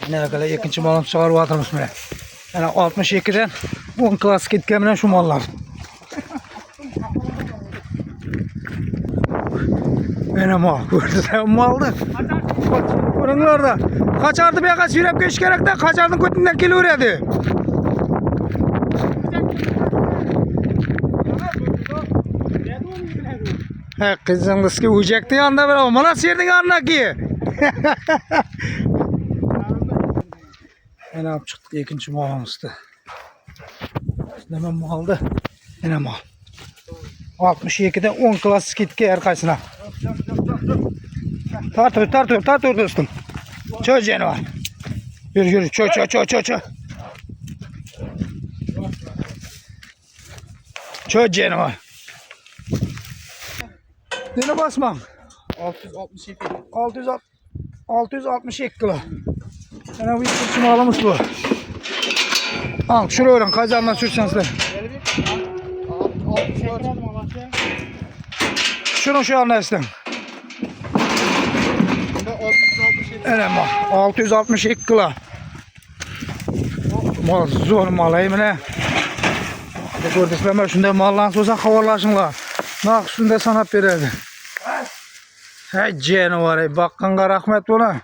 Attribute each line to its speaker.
Speaker 1: Ne kadar ikinci malını çıkarıp atırmış bile. Yani 62'den 10 klas ketken şu mallar. Benim mal. Sen maldı. Bunlar da. Kaçardı bir kaç yürep geç gerek de kaçardın kötünden geliyordu. He kızınız ki uyacaktı yanında böyle ama nasıl yerdin yanına ki? Ne yapıp çıktık ikinci malımızdı. Hemen maldı. Yine mal. 62'de 10 klas ketki arkasına. Tartır dostum. Çöz yeni var. Yürü çö. Çöz yeni var. Dene basmam. 662 kilo. Yani bu ikinci malımız bu. Al şuraya öğren kazandan sürsen size. Şunu şu an neslim. Evet mal. 662 kilo. Mal zor malayım ne? Gördüklerime şunda mallan olsa havalaşınlar. Nak üstünde sanat verirdi. Hey canavar, bakkanға rahmet buna.